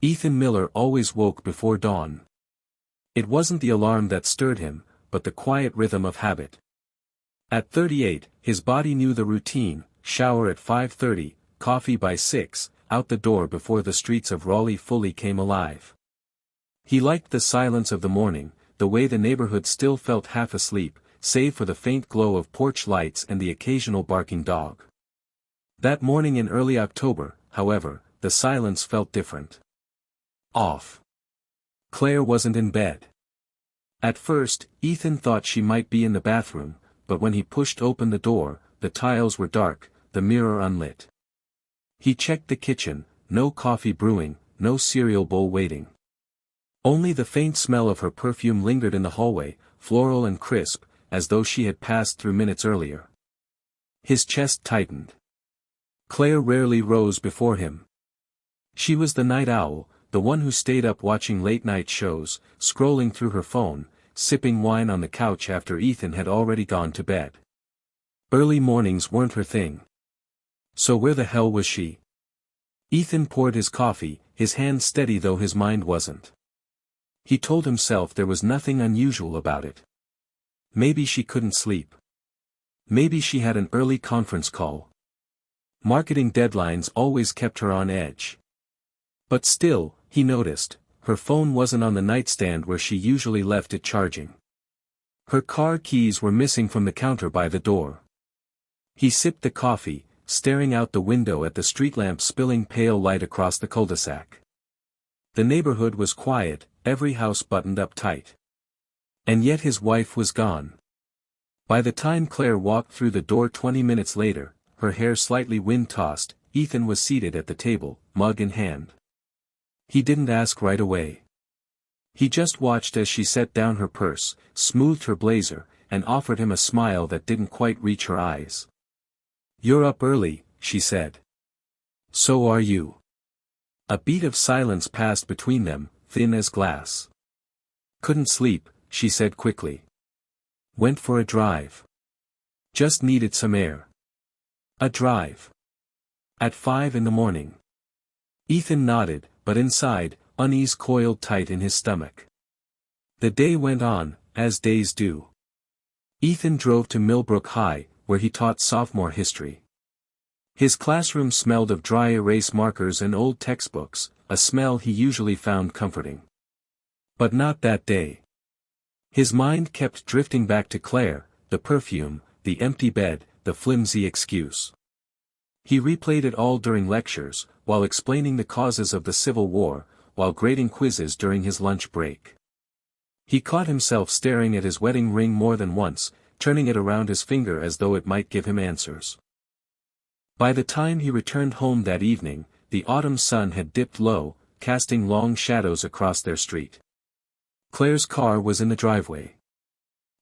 Ethan Miller always woke before dawn. It wasn't the alarm that stirred him, but the quiet rhythm of habit. At 38, his body knew the routine: shower at 5:30, coffee by 6, out the door before the streets of Raleigh fully came alive. He liked the silence of the morning, the way the neighborhood still felt half asleep, save for the faint glow of porch lights and the occasional barking dog. That morning in early October, however, the silence felt different. Off. Claire wasn't in bed. At first, Ethan thought she might be in the bathroom, but when he pushed open the door, the tiles were dark, the mirror unlit. He checked the kitchen: no coffee brewing, no cereal bowl waiting. Only the faint smell of her perfume lingered in the hallway, floral and crisp, as though she had passed through minutes earlier. His chest tightened. Claire rarely rose before him. She was the night owl, the one who stayed up watching late-night shows, scrolling through her phone, sipping wine on the couch after Ethan had already gone to bed. Early mornings weren't her thing. So where the hell was she? Ethan poured his coffee, his hand steady though his mind wasn't. He told himself there was nothing unusual about it. Maybe she couldn't sleep. Maybe she had an early conference call. Marketing deadlines always kept her on edge. But still, he noticed, her phone wasn't on the nightstand where she usually left it charging. Her car keys were missing from the counter by the door. He sipped the coffee, staring out the window at the street lamp spilling pale light across the cul-de-sac. The neighborhood was quiet, every house buttoned up tight. And yet his wife was gone. By the time Claire walked through the door 20 minutes later, her hair slightly wind-tossed, Ethan was seated at the table, mug in hand. He didn't ask right away. He just watched as she set down her purse, smoothed her blazer, and offered him a smile that didn't quite reach her eyes. "You're up early," she said. "So are you." A beat of silence passed between them, thin as glass. "Couldn't sleep," she said quickly. "Went for a drive. Just needed some air." "A drive? At 5 in the morning?" Ethan nodded, but inside, unease coiled tight in his stomach. The day went on, as days do. Ethan drove to Millbrook High, where he taught sophomore history. His classroom smelled of dry erase markers and old textbooks, a smell he usually found comforting. But not that day. His mind kept drifting back to Claire, the perfume, the empty bed, the flimsy excuse. He replayed it all during lectures, while explaining the causes of the Civil War, while grading quizzes during his lunch break. He caught himself staring at his wedding ring more than once, turning it around his finger as though it might give him answers. By the time he returned home that evening, the autumn sun had dipped low, casting long shadows across their street. Claire's car was in the driveway.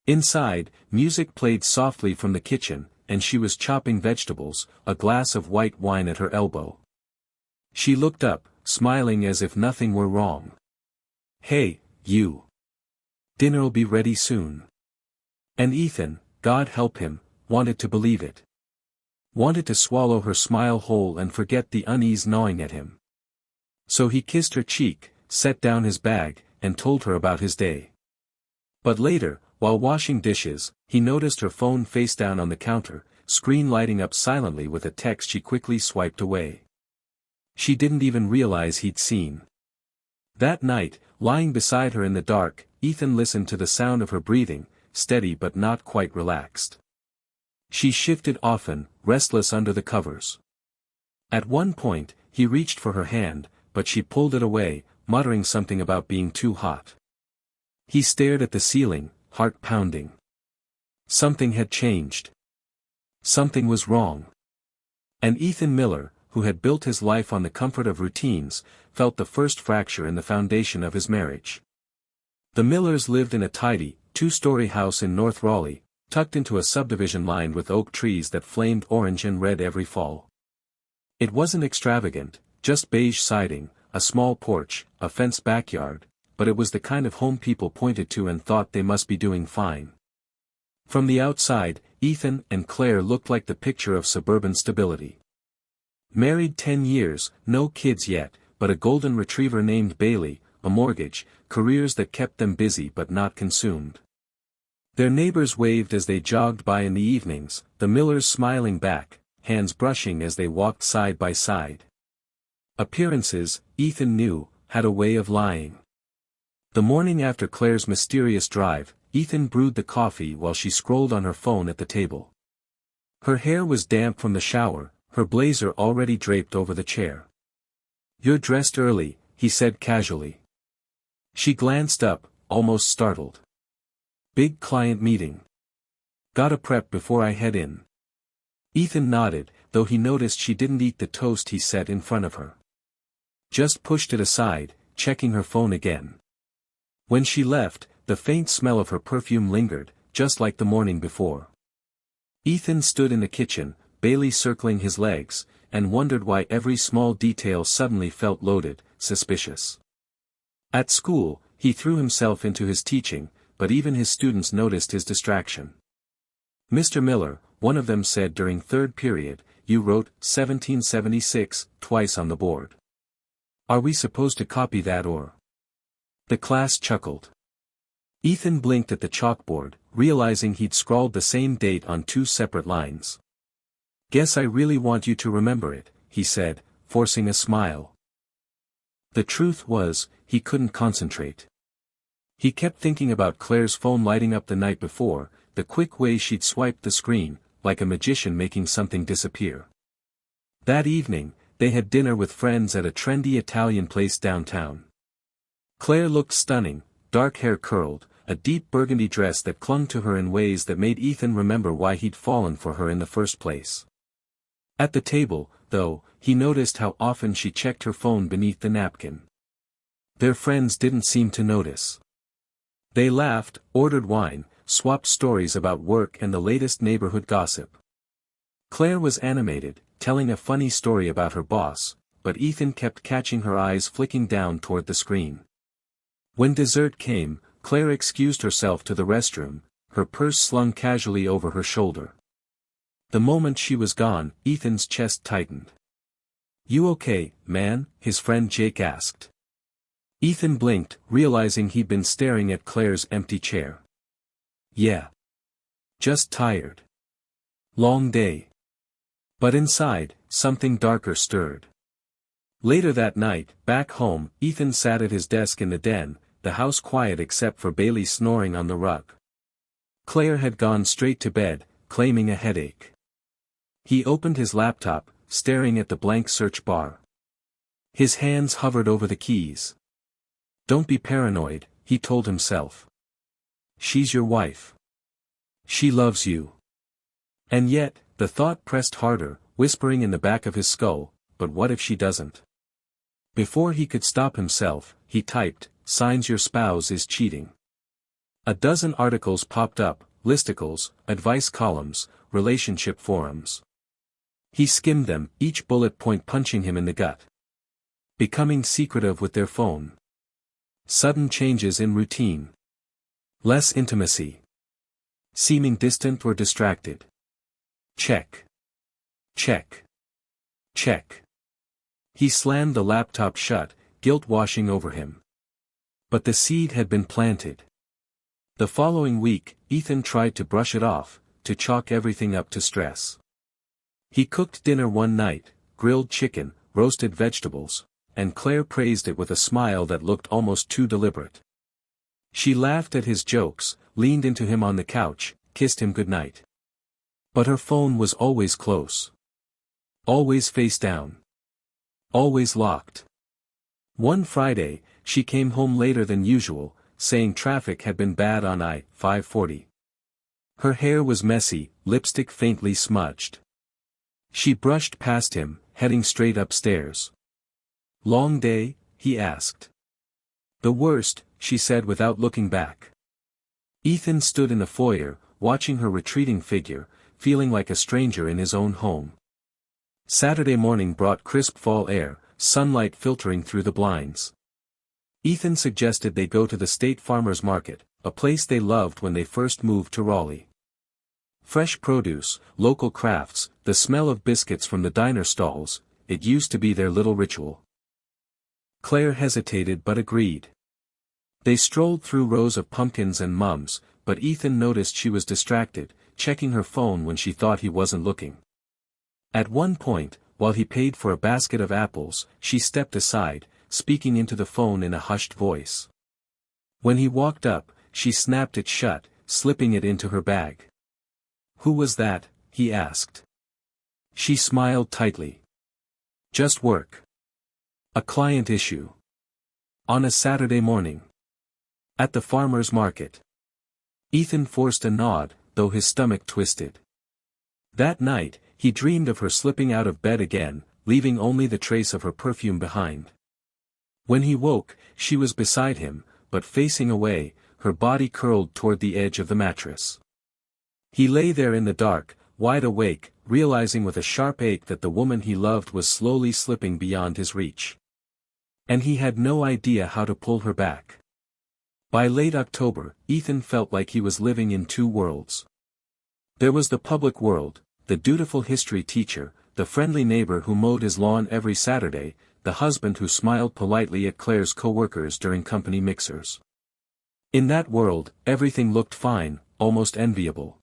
Inside, music played softly from the kitchen, and she was chopping vegetables, a glass of white wine at her elbow. She looked up, smiling as if nothing were wrong. "Hey, you. Dinner'll be ready soon." And Ethan, God help him, wanted to believe it. Wanted to swallow her smile whole and forget the unease gnawing at him. So he kissed her cheek, set down his bag, and told her about his day. But later, while washing dishes, he noticed her phone face down on the counter, screen lighting up silently with a text she quickly swiped away. She didn't even realize he'd seen. That night, lying beside her in the dark, Ethan listened to the sound of her breathing, steady but not quite relaxed. She shifted often, restless under the covers. At one point, he reached for her hand, but she pulled it away, muttering something about being too hot. He stared at the ceiling, heart pounding. Something had changed. Something was wrong. And Ethan Miller, who had built his life on the comfort of routines, felt the first fracture in the foundation of his marriage. The Millers lived in a tidy, two-story house in North Raleigh, tucked into a subdivision lined with oak trees that flamed orange and red every fall. It wasn't extravagant, just beige siding, a small porch, a fenced backyard, but it was the kind of home people pointed to and thought they must be doing fine. From the outside, Ethan and Claire looked like the picture of suburban stability. Married 10 years, no kids yet, but a golden retriever named Bailey, a mortgage, careers that kept them busy but not consumed. Their neighbors waved as they jogged by in the evenings, the Millers smiling back, hands brushing as they walked side by side. Appearances, Ethan knew, had a way of lying. The morning after Claire's mysterious drive, Ethan brewed the coffee while she scrolled on her phone at the table. Her hair was damp from the shower, her blazer already draped over the chair. "You're dressed early," he said casually. She glanced up, almost startled. "Big client meeting. Gotta prep before I head in." Ethan nodded, though he noticed she didn't eat the toast he set in front of her. Just pushed it aside, checking her phone again. When she left, the faint smell of her perfume lingered, just like the morning before. Ethan stood in the kitchen, Bailey circling his legs, and wondered why every small detail suddenly felt loaded, suspicious. At school, he threw himself into his teaching, but even his students noticed his distraction. "Mr. Miller," one of them said during third period, "you wrote 1776 twice on the board. Are we supposed to copy that or?" The class chuckled. Ethan blinked at the chalkboard, realizing he'd scrawled the same date on two separate lines. "Guess I really want you to remember it," he said, forcing a smile. The truth was, he couldn't concentrate. He kept thinking about Claire's phone lighting up the night before, the quick way she'd swiped the screen, like a magician making something disappear. That evening, they had dinner with friends at a trendy Italian place downtown. Claire looked stunning, dark hair curled, a deep burgundy dress that clung to her in ways that made Ethan remember why he'd fallen for her in the first place. At the table, though, he noticed how often she checked her phone beneath the napkin. Their friends didn't seem to notice. They laughed, ordered wine, swapped stories about work and the latest neighborhood gossip. Claire was animated, telling a funny story about her boss, but Ethan kept catching her eyes flicking down toward the screen. When dessert came, Claire excused herself to the restroom, her purse slung casually over her shoulder. The moment she was gone, Ethan's chest tightened. "You okay, man?" his friend Jake asked. Ethan blinked, realizing he'd been staring at Claire's empty chair. "Yeah. Just tired. Long day." But inside, something darker stirred. Later that night, back home, Ethan sat at his desk in the den, the house quiet except for Bailey snoring on the rug. Claire had gone straight to bed, claiming a headache. He opened his laptop, staring at the blank search bar. His hands hovered over the keys. "Don't be paranoid," he told himself. "She's your wife. She loves you." And yet, the thought pressed harder, whispering in the back of his skull, "But what if she doesn't?" Before he could stop himself, he typed, "Signs your spouse is cheating." A dozen articles popped up, listicles, advice columns, relationship forums. He skimmed them, each bullet point punching him in the gut. Becoming secretive with their phone. Sudden changes in routine. Less intimacy. Seeming distant or distracted. Check. Check. Check. He slammed the laptop shut, guilt washing over him. But the seed had been planted. The following week, Ethan tried to brush it off, to chalk everything up to stress. He cooked dinner one night, grilled chicken, roasted vegetables, and Claire praised it with a smile that looked almost too deliberate. She laughed at his jokes, leaned into him on the couch, kissed him goodnight. But her phone was always close. Always face down. Always locked. One Friday, she came home later than usual, saying traffic had been bad on I-540. Her hair was messy, lipstick faintly smudged. She brushed past him, heading straight upstairs. "Long day?" he asked. "The worst," she said without looking back. Ethan stood in the foyer, watching her retreating figure, feeling like a stranger in his own home. Saturday morning brought crisp fall air, sunlight filtering through the blinds. Ethan suggested they go to the State Farmers Market, a place they loved when they first moved to Raleigh. Fresh produce, local crafts, the smell of biscuits from the diner stalls, it used to be their little ritual. Claire hesitated but agreed. They strolled through rows of pumpkins and mums, but Ethan noticed she was distracted, checking her phone when she thought he wasn't looking. At one point, while he paid for a basket of apples, she stepped aside, speaking into the phone in a hushed voice. When he walked up, she snapped it shut, slipping it into her bag. "Who was that?" he asked. She smiled tightly. "Just work. A client issue. On a Saturday morning. At the farmer's market." Ethan forced a nod, though his stomach twisted. That night, he dreamed of her slipping out of bed again, leaving only the trace of her perfume behind. When he woke, she was beside him, but facing away, her body curled toward the edge of the mattress. He lay there in the dark, wide awake, realizing with a sharp ache that the woman he loved was slowly slipping beyond his reach. And he had no idea how to pull her back. By late October, Ethan felt like he was living in two worlds. There was the public world, the dutiful history teacher, the friendly neighbor who mowed his lawn every Saturday, the husband who smiled politely at Claire's co-workers during company mixers. In that world, everything looked fine, almost enviable.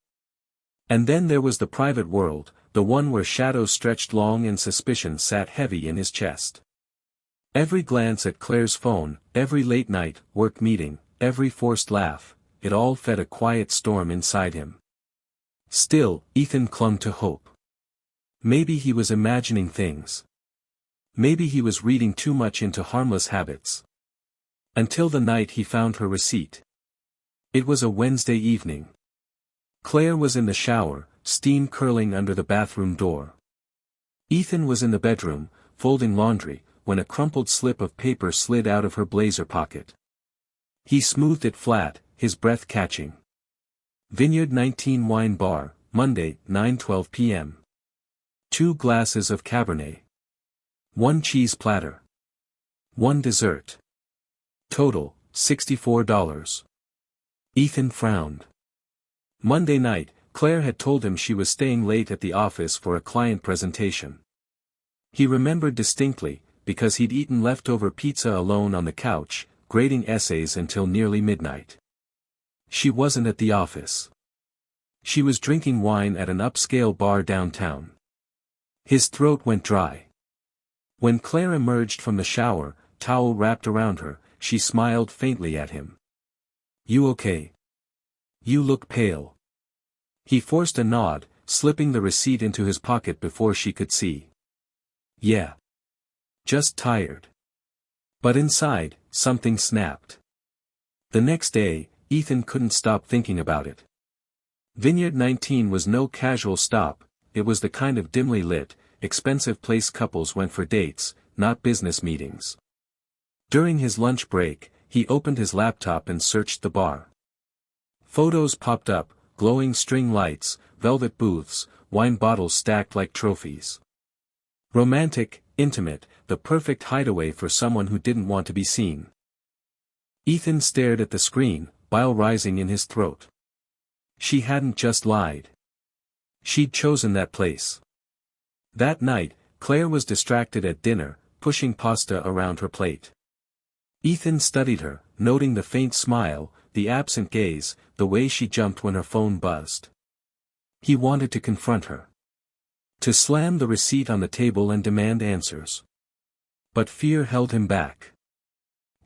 And then there was the private world, the one where shadows stretched long and suspicion sat heavy in his chest. Every glance at Claire's phone, every late-night work meeting, every forced laugh, it all fed a quiet storm inside him. Still, Ethan clung to hope. Maybe he was imagining things. Maybe he was reading too much into harmless habits. Until the night he found her receipt. It was a Wednesday evening. Claire was in the shower, steam curling under the bathroom door. Ethan was in the bedroom, folding laundry, when a crumpled slip of paper slid out of her blazer pocket. He smoothed it flat, his breath catching. Vineyard 19 Wine Bar, Monday, 9:12 p.m. 2 glasses of Cabernet. 1 cheese platter. 1 dessert. Total, $64. Ethan frowned. Monday night, Claire had told him she was staying late at the office for a client presentation. He remembered distinctly, because he'd eaten leftover pizza alone on the couch, grading essays until nearly midnight. She wasn't at the office. She was drinking wine at an upscale bar downtown. His throat went dry. When Claire emerged from the shower, towel wrapped around her, she smiled faintly at him. "You okay? You look pale." He forced a nod, slipping the receipt into his pocket before she could see. "Yeah. Just tired." But inside, something snapped. The next day, Ethan couldn't stop thinking about it. Vineyard 19 was no casual stop, it was the kind of dimly lit, expensive place couples went for dates, not business meetings. During his lunch break, he opened his laptop and searched the bar. Photos popped up, glowing string lights, velvet booths, wine bottles stacked like trophies. Romantic, intimate, the perfect hideaway for someone who didn't want to be seen. Ethan stared at the screen, bile rising in his throat. She hadn't just lied. She'd chosen that place. That night, Claire was distracted at dinner, pushing pasta around her plate. Ethan studied her, noting the faint smile, the absent gaze, the way she jumped when her phone buzzed. He wanted to confront her. To slam the receipt on the table and demand answers. But fear held him back.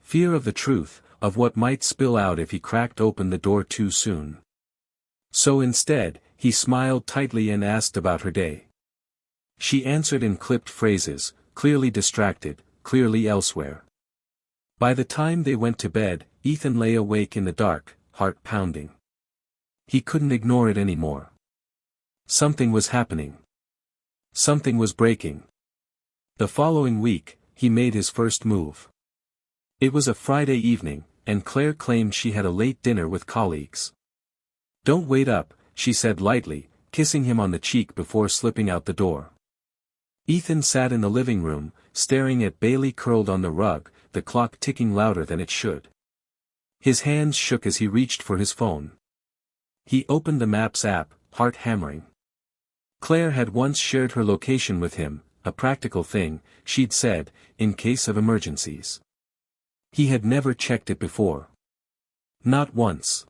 Fear of the truth, of what might spill out if he cracked open the door too soon. So instead, he smiled tightly and asked about her day. She answered in clipped phrases, clearly distracted, clearly elsewhere. By the time they went to bed, Ethan lay awake in the dark, heart pounding. He couldn't ignore it anymore. Something was happening. Something was breaking. The following week, he made his first move. It was a Friday evening, and Claire claimed she had a late dinner with colleagues. "Don't wait up," she said lightly, kissing him on the cheek before slipping out the door. Ethan sat in the living room, staring at Bailey curled on the rug, the clock ticking louder than it should. His hands shook as he reached for his phone. He opened the Maps app, heart hammering. Claire had once shared her location with him, a practical thing, she'd said, in case of emergencies. He had never checked it before. Not once.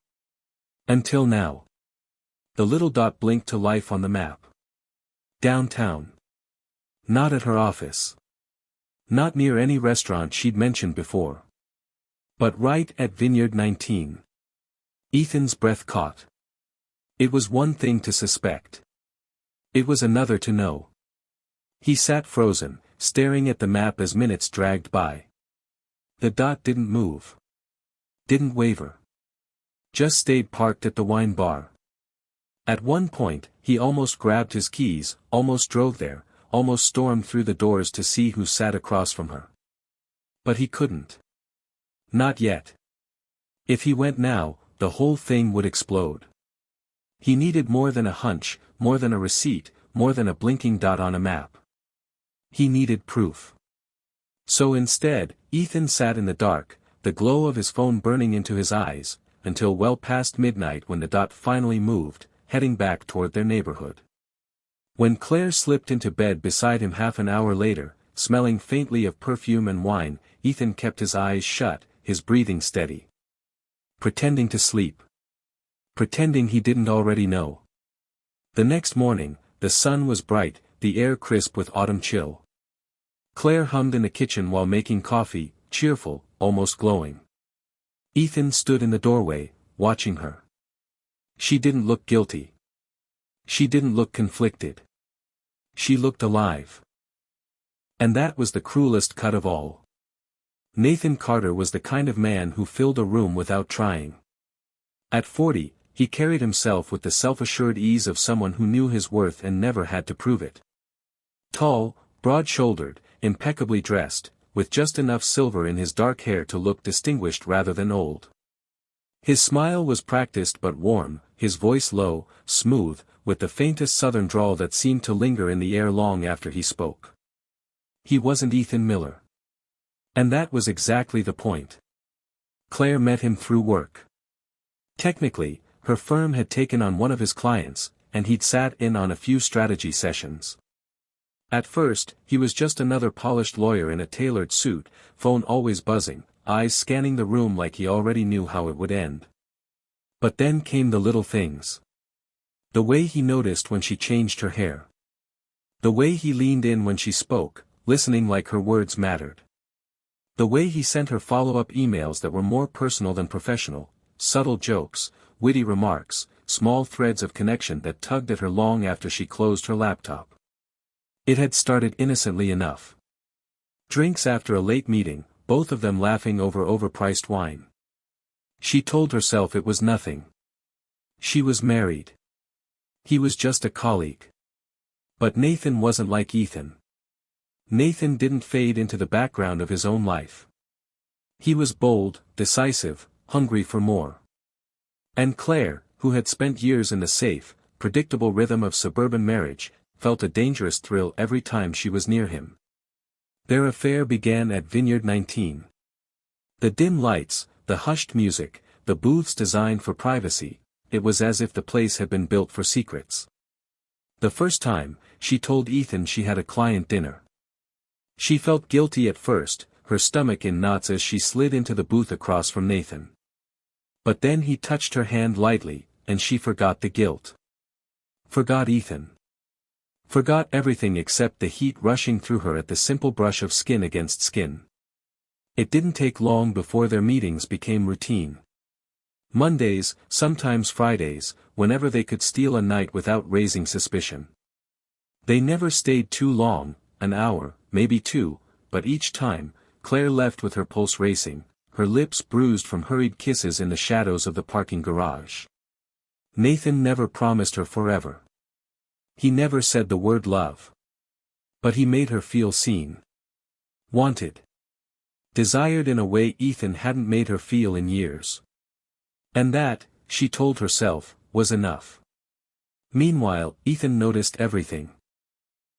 Until now. The little dot blinked to life on the map. Downtown. Not at her office. Not near any restaurant she'd mentioned before. But right at Vineyard 19. Ethan's breath caught. It was one thing to suspect. It was another to know. He sat frozen, staring at the map as minutes dragged by. The dot didn't move. Didn't waver. Just stayed parked at the wine bar. At one point, he almost grabbed his keys, almost drove there, almost stormed through the doors to see who sat across from her. But he couldn't. Not yet. If he went now, the whole thing would explode. He needed more than a hunch, more than a receipt, more than a blinking dot on a map. He needed proof. So instead, Ethan sat in the dark, the glow of his phone burning into his eyes, until well past midnight when the dot finally moved, heading back toward their neighborhood. When Claire slipped into bed beside him half an hour later, smelling faintly of perfume and wine, Ethan kept his eyes shut, his breathing steady. Pretending to sleep. Pretending he didn't already know. The next morning, the sun was bright, the air crisp with autumn chill. Claire hummed in the kitchen while making coffee, cheerful, almost glowing. Ethan stood in the doorway, watching her. She didn't look guilty. She didn't look conflicted. She looked alive. And that was the cruelest cut of all. Nathan Carter was the kind of man who filled a room without trying. At 40, he carried himself with the self-assured ease of someone who knew his worth and never had to prove it. Tall, broad-shouldered, impeccably dressed, with just enough silver in his dark hair to look distinguished rather than old. His smile was practiced but warm, his voice low, smooth, with the faintest southern drawl that seemed to linger in the air long after he spoke. He wasn't Ethan Miller. And that was exactly the point. Claire met him through work. Technically, her firm had taken on one of his clients, and he'd sat in on a few strategy sessions. At first, he was just another polished lawyer in a tailored suit, phone always buzzing, eyes scanning the room like he already knew how it would end. But then came the little things. The way he noticed when she changed her hair. The way he leaned in when she spoke, listening like her words mattered. The way he sent her follow-up emails that were more personal than professional, subtle jokes, witty remarks, small threads of connection that tugged at her long after she closed her laptop. It had started innocently enough. Drinks after a late meeting, both of them laughing over overpriced wine. She told herself it was nothing. She was married. He was just a colleague. But Nathan wasn't like Ethan. Nathan didn't fade into the background of his own life. He was bold, decisive, hungry for more. And Claire, who had spent years in the safe, predictable rhythm of suburban marriage, felt a dangerous thrill every time she was near him. Their affair began at Vineyard 19. The dim lights, the hushed music, the booths designed for privacy, it was as if the place had been built for secrets. The first time, she told Ethan she had a client dinner. She felt guilty at first, her stomach in knots as she slid into the booth across from Nathan. But then he touched her hand lightly, and she forgot the guilt. Forgot Ethan. Forgot everything except the heat rushing through her at the simple brush of skin against skin. It didn't take long before their meetings became routine. Mondays, sometimes Fridays, whenever they could steal a night without raising suspicion. They never stayed too long, an hour, maybe two, but each time, Claire left with her pulse racing, her lips bruised from hurried kisses in the shadows of the parking garage. Nathan never promised her forever. He never said the word love. But he made her feel seen. Wanted. Desired in a way Ethan hadn't made her feel in years. And that, she told herself, was enough. Meanwhile, Ethan noticed everything.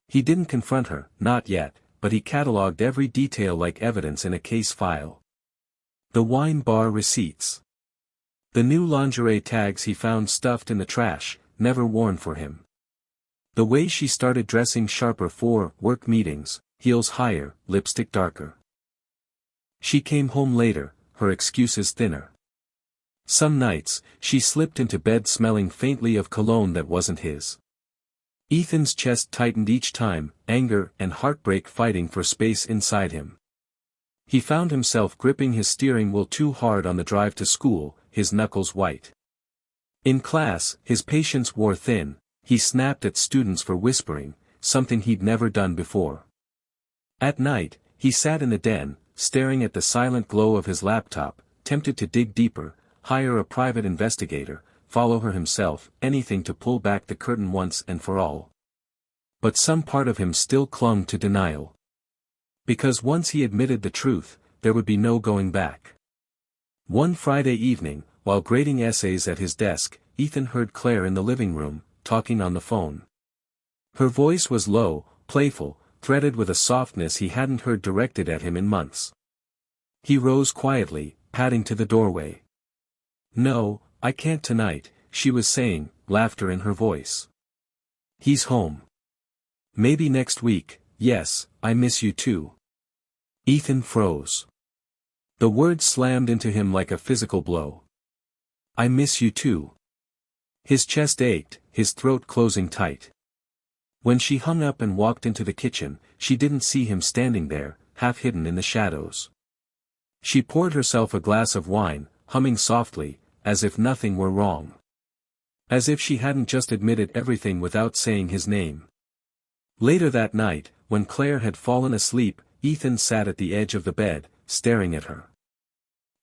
He didn't confront her, not yet, but he catalogued every detail like evidence in a case file. The wine bar receipts. The new lingerie tags he found stuffed in the trash, never worn for him. The way she started dressing sharper for work meetings, heels higher, lipstick darker. She came home later, her excuses thinner. Some nights, she slipped into bed smelling faintly of cologne that wasn't his. Ethan's chest tightened each time, anger and heartbreak fighting for space inside him. He found himself gripping his steering wheel too hard on the drive to school, his knuckles white. In class, his patience wore thin. He snapped at students for whispering, something he'd never done before. At night, he sat in the den, staring at the silent glow of his laptop, tempted to dig deeper, hire a private investigator, follow her himself, anything to pull back the curtain once and for all. But some part of him still clung to denial. Because once he admitted the truth, there would be no going back. One Friday evening, while grading essays at his desk, Ethan heard Claire in the living room, talking on the phone. Her voice was low, playful, threaded with a softness he hadn't heard directed at him in months. He rose quietly, padding to the doorway. "No, I can't tonight," she was saying, laughter in her voice. "He's home. Maybe next week, yes, I miss you too." Ethan froze. The words slammed into him like a physical blow. "I miss you too." His chest ached, his throat closing tight. When she hung up and walked into the kitchen, she didn't see him standing there, half hidden in the shadows. She poured herself a glass of wine, humming softly, as if nothing were wrong. As if she hadn't just admitted everything without saying his name. Later that night, when Claire had fallen asleep, Ethan sat at the edge of the bed, staring at her.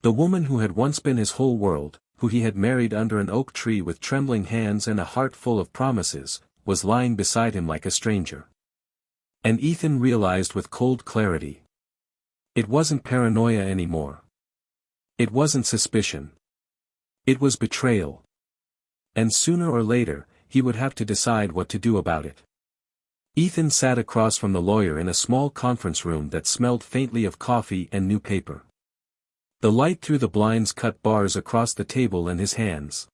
The woman who had once been his whole world, who he had married under an oak tree with trembling hands and a heart full of promises, was lying beside him like a stranger. And Ethan realized with cold clarity. It wasn't paranoia anymore. It wasn't suspicion. It was betrayal. And sooner or later, he would have to decide what to do about it. Ethan sat across from the lawyer in a small conference room that smelled faintly of coffee and new paper. The light through the blinds cut bars across the table and his hands.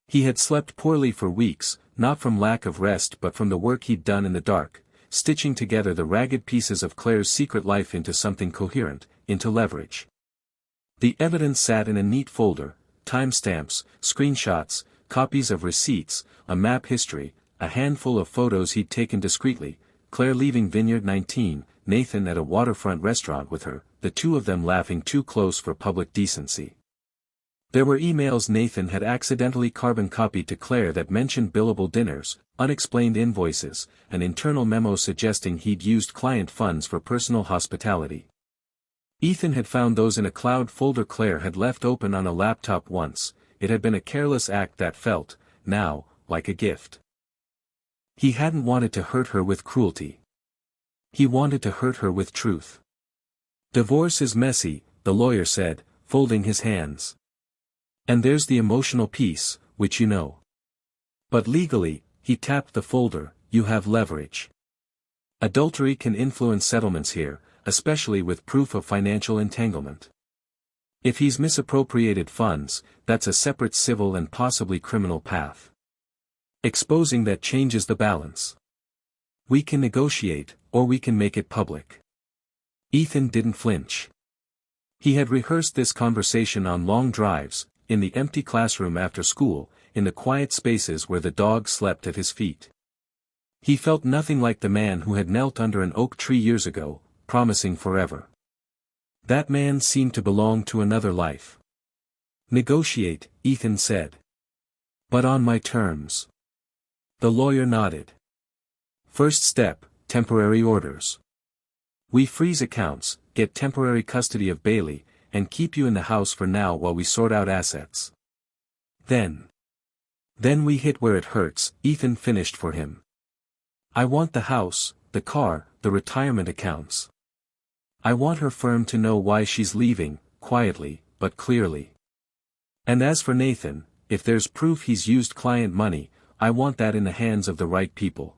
He had slept poorly for weeks, not from lack of rest but from the work he'd done in the dark, stitching together the ragged pieces of Claire's secret life into something coherent, into leverage. The evidence sat in a neat folder, timestamps, screenshots, copies of receipts, a map history, a handful of photos he'd taken discreetly, Claire leaving Vineyard 19, Nathan at a waterfront restaurant with her, the two of them laughing too close for public decency. There were emails Nathan had accidentally carbon copied to Claire that mentioned billable dinners, unexplained invoices, an internal memo suggesting he'd used client funds for personal hospitality. Ethan had found those in a cloud folder Claire had left open on a laptop once. It had been a careless act that felt, now, like a gift. He hadn't wanted to hurt her with cruelty. He wanted to hurt her with truth. "Divorce is messy," the lawyer said, folding his hands. "And there's the emotional piece, which you know. But legally," he tapped the folder, "you have leverage. Adultery can influence settlements here, especially with proof of financial entanglement. If he's misappropriated funds, that's a separate civil and possibly criminal path. Exposing that changes the balance. We can negotiate, or we can make it public." Ethan didn't flinch. He had rehearsed this conversation on long drives, in the empty classroom after school, in the quiet spaces where the dog slept at his feet. He felt nothing like the man who had knelt under an oak tree years ago, promising forever. That man seemed to belong to another life. "Negotiate," Ethan said. "But on my terms." The lawyer nodded. "First step, temporary orders. We freeze accounts, get temporary custody of Bailey, and keep you in the house for now while we sort out assets. Then we hit where it hurts," Ethan finished for him. "I want the house, the car, the retirement accounts. I want her firm to know why she's leaving, quietly, but clearly. And as for Nathan, if there's proof he's used client money, I want that in the hands of the right people."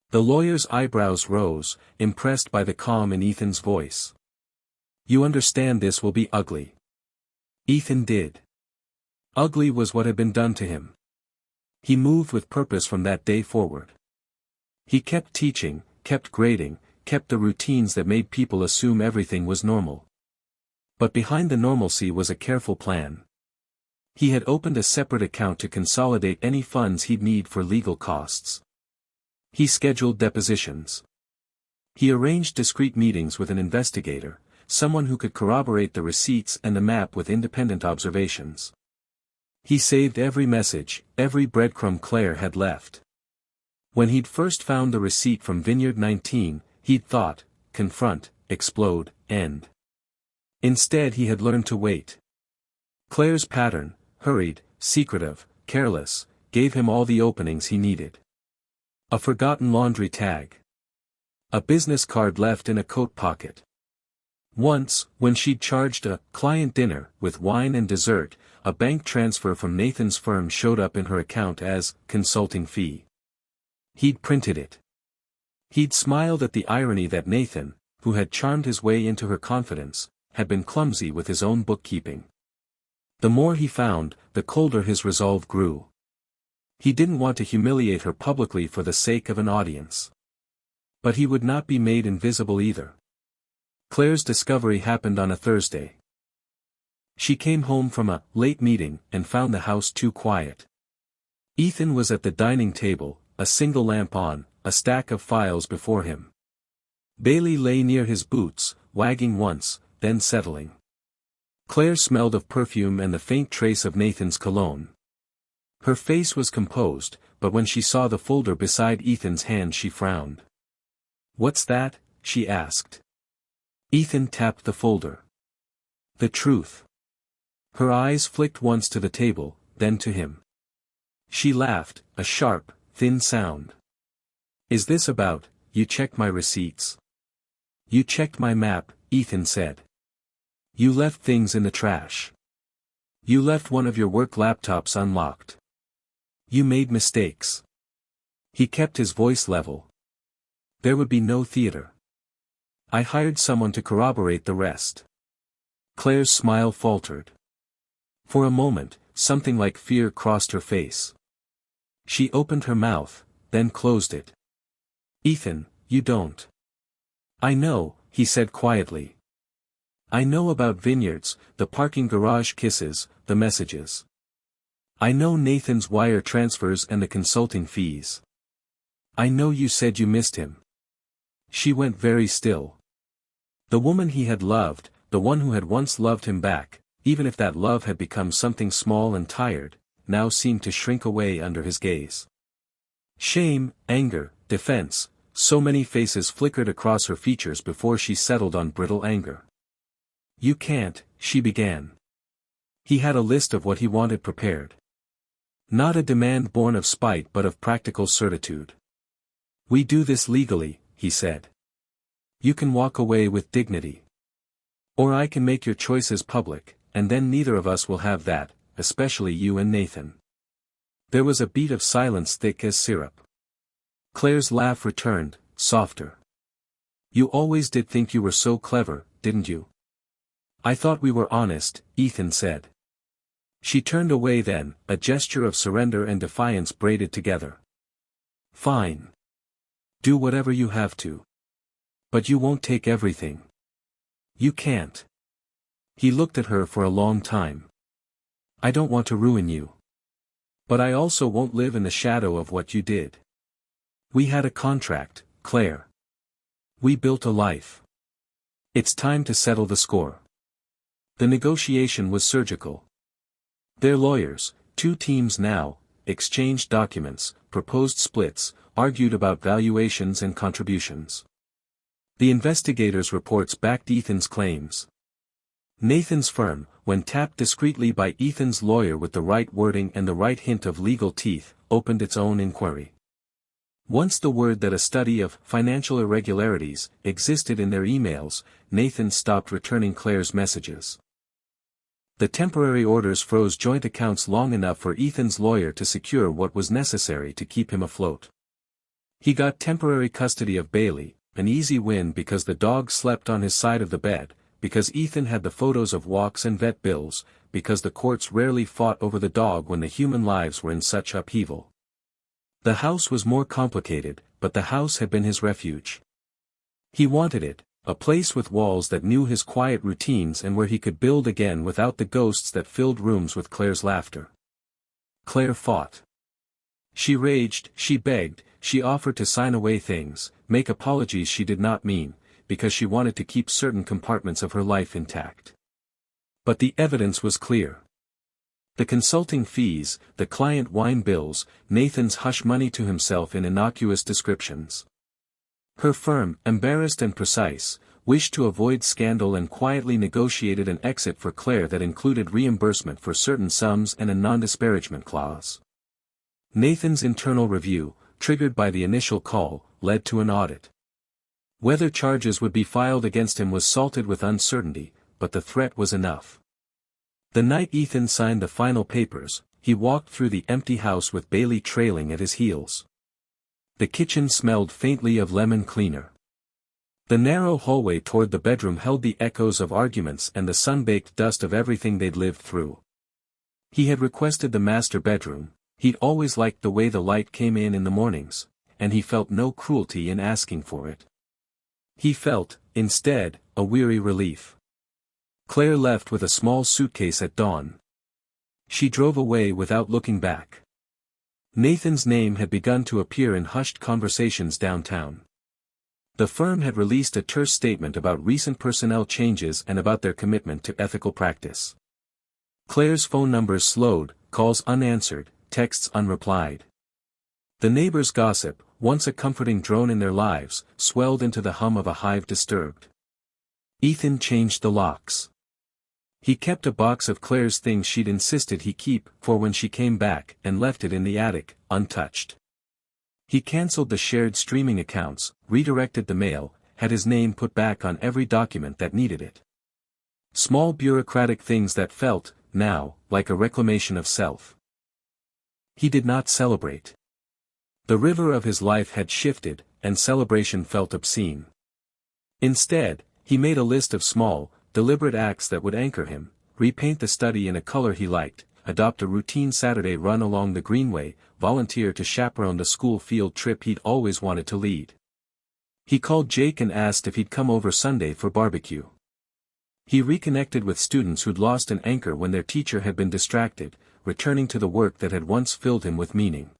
The lawyer's eyebrows rose, impressed by the calm in Ethan's voice. "You understand this will be ugly." Ethan did. Ugly was what had been done to him. He moved with purpose from that day forward. He kept teaching, kept grading, kept the routines that made people assume everything was normal. But behind the normalcy was a careful plan. He had opened a separate account to consolidate any funds he'd need for legal costs. He scheduled depositions. He arranged discreet meetings with an investigator, someone who could corroborate the receipts and the map with independent observations. He saved every message, every breadcrumb Claire had left. When he'd first found the receipt from Vineyard 19, he'd thought, confront, explode, end. Instead he had learned to wait. Claire's pattern, hurried, secretive, careless, gave him all the openings he needed. A forgotten laundry tag. A business card left in a coat pocket. Once, when she'd charged a client dinner with wine and dessert, a bank transfer from Nathan's firm showed up in her account as consulting fee. He'd printed it. He'd smiled at the irony that Nathan, who had charmed his way into her confidence, had been clumsy with his own bookkeeping. The more he found, the colder his resolve grew. He didn't want to humiliate her publicly for the sake of an audience. But he would not be made invisible either. Claire's discovery happened on a Thursday. She came home from a late meeting and found the house too quiet. Ethan was at the dining table, a single lamp on, a stack of files before him. Bailey lay near his boots, wagging once, then settling. Claire smelled of perfume and the faint trace of Nathan's cologne. Her face was composed, but when she saw the folder beside Ethan's hand she frowned. "What's that?" she asked. Ethan tapped the folder. "The truth." Her eyes flicked once to the table, then to him. She laughed, a sharp, thin sound. "Is this about, you checked my receipts?" "You checked my map," Ethan said. "You left things in the trash. You left one of your work laptops unlocked. You made mistakes." He kept his voice level. "There would be no theater. I hired someone to corroborate the rest." Claire's smile faltered. For a moment, something like fear crossed her face. She opened her mouth, then closed it. "Ethan, you don't." "I know," he said quietly. "I know about Vineyards, the parking garage kisses, the messages. I know Nathan's wire transfers and the consulting fees. I know you said you missed him." She went very still. The woman he had loved, the one who had once loved him back, even if that love had become something small and tired, now seemed to shrink away under his gaze. Shame, anger, defense, so many faces flickered across her features before she settled on brittle anger. "You can't," she began. He had a list of what he wanted prepared. Not a demand born of spite but of practical certitude. "We do this legally," he said. "You can walk away with dignity. Or I can make your choices public, and then neither of us will have that, especially you and Nathan." There was a beat of silence thick as syrup. Claire's laugh returned, softer. "You always did think you were so clever, didn't you?" "I thought we were honest," Ethan said. She turned away then, a gesture of surrender and defiance braided together. "Fine. Do whatever you have to. But you won't take everything. You can't." He looked at her for a long time. "I don't want to ruin you. But I also won't live in the shadow of what you did. We had a contract, Claire. We built a life. It's time to settle the score." The negotiation was surgical. Their lawyers, two teams now, exchanged documents, proposed splits, argued about valuations and contributions. The investigators' reports backed Ethan's claims. Nathan's firm, when tapped discreetly by Ethan's lawyer with the right wording and the right hint of legal teeth, opened its own inquiry. Once the word that a study of financial irregularities existed in their emails, Nathan stopped returning Claire's messages. The temporary orders froze joint accounts long enough for Ethan's lawyer to secure what was necessary to keep him afloat. He got temporary custody of Bailey, an easy win because the dog slept on his side of the bed, because Ethan had the photos of walks and vet bills, because the courts rarely fought over the dog when the human lives were in such upheaval. The house was more complicated, but the house had been his refuge. He wanted it, a place with walls that knew his quiet routines and where he could build again without the ghosts that filled rooms with Claire's laughter. Claire fought. She raged, she begged, she offered to sign away things, make apologies she did not mean, because she wanted to keep certain compartments of her life intact. But the evidence was clear. The consulting fees, the client wine bills, Nathan's hush money to himself in innocuous descriptions. Her firm, embarrassed and precise, wished to avoid scandal and quietly negotiated an exit for Claire that included reimbursement for certain sums and a non-disparagement clause. Nathan's internal review, triggered by the initial call, led to an audit. Whether charges would be filed against him was salted with uncertainty, but the threat was enough. The night Ethan signed the final papers, he walked through the empty house with Bailey trailing at his heels. The kitchen smelled faintly of lemon cleaner. The narrow hallway toward the bedroom held the echoes of arguments and the sun-baked dust of everything they'd lived through. He had requested the master bedroom, he'd always liked the way the light came in the mornings, and he felt no cruelty in asking for it. He felt, instead, a weary relief. Claire left with a small suitcase at dawn. She drove away without looking back. Nathan's name had begun to appear in hushed conversations downtown. The firm had released a terse statement about recent personnel changes and about their commitment to ethical practice. Claire's phone numbers slowed, calls unanswered, texts unreplied. The neighbors' gossip, once a comforting drone in their lives, swelled into the hum of a hive disturbed. Ethan changed the locks. He kept a box of Claire's things she'd insisted he keep for when she came back and left it in the attic, untouched. He cancelled the shared streaming accounts, redirected the mail, had his name put back on every document that needed it. Small bureaucratic things that felt, now, like a reclamation of self. He did not celebrate. The river of his life had shifted, and celebration felt obscene. Instead, he made a list of small, deliberate acts that would anchor him: repaint the study in a color he liked, adopt a routine Saturday run along the Greenway, volunteer to chaperone the school field trip he'd always wanted to lead. He called Jake and asked if he'd come over Sunday for barbecue. He reconnected with students who'd lost an anchor when their teacher had been distracted, returning to the work that had once filled him with meaning.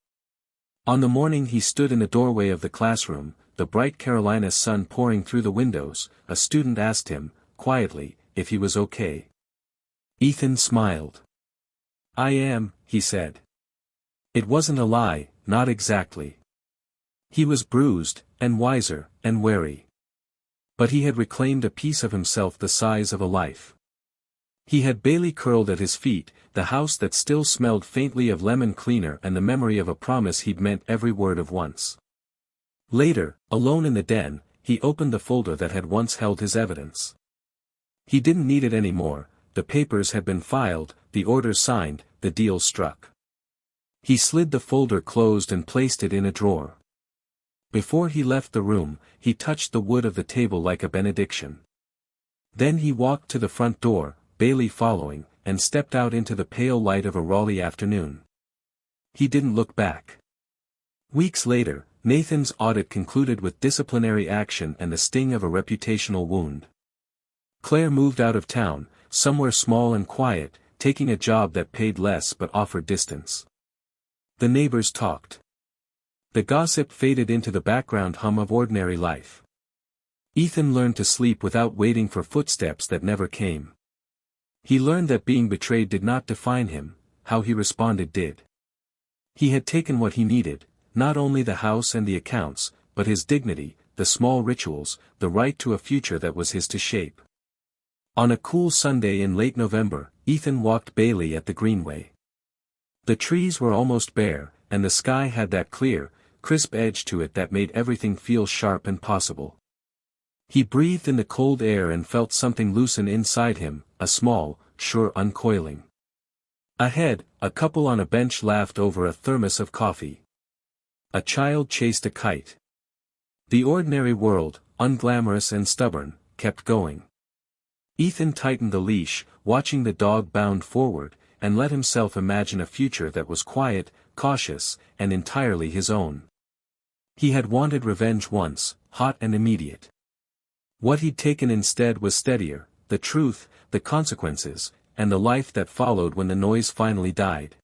On the morning he stood in the doorway of the classroom, the bright Carolina sun pouring through the windows, a student asked him, quietly, if he was okay. Ethan smiled. "I am," he said. It wasn't a lie, not exactly. He was bruised, and wiser, and wary. But he had reclaimed a piece of himself the size of a life. He had Bailey curled at his feet, the house that still smelled faintly of lemon cleaner and the memory of a promise he'd meant every word of once. Later, alone in the den, he opened the folder that had once held his evidence. He didn't need it anymore, the papers had been filed, the order signed, the deal struck. He slid the folder closed and placed it in a drawer. Before he left the room, he touched the wood of the table like a benediction. Then he walked to the front door, Bailey following, and stepped out into the pale light of a Raleigh afternoon. He didn't look back. Weeks later, Nathan's audit concluded with disciplinary action and the sting of a reputational wound. Claire moved out of town, somewhere small and quiet, taking a job that paid less but offered distance. The neighbors talked. The gossip faded into the background hum of ordinary life. Ethan learned to sleep without waiting for footsteps that never came. He learned that being betrayed did not define him, how he responded did. He had taken what he needed, not only the house and the accounts, but his dignity, the small rituals, the right to a future that was his to shape. On a cool Sunday in late November, Ethan walked Bailey at the Greenway. The trees were almost bare, and the sky had that clear, crisp edge to it that made everything feel sharp and possible. He breathed in the cold air and felt something loosen inside him, a small, sure uncoiling. Ahead, a couple on a bench laughed over a thermos of coffee. A child chased a kite. The ordinary world, unglamorous and stubborn, kept going. Ethan tightened the leash, watching the dog bound forward, and let himself imagine a future that was quiet, cautious, and entirely his own. He had wanted revenge once, hot and immediate. What he'd taken instead was steadier, the truth, the consequences, and the life that followed when the noise finally died.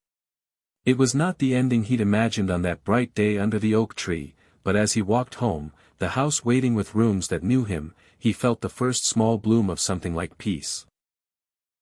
It was not the ending he'd imagined on that bright day under the oak tree, but as he walked home, the house waiting with rooms that knew him, he felt the first small bloom of something like peace.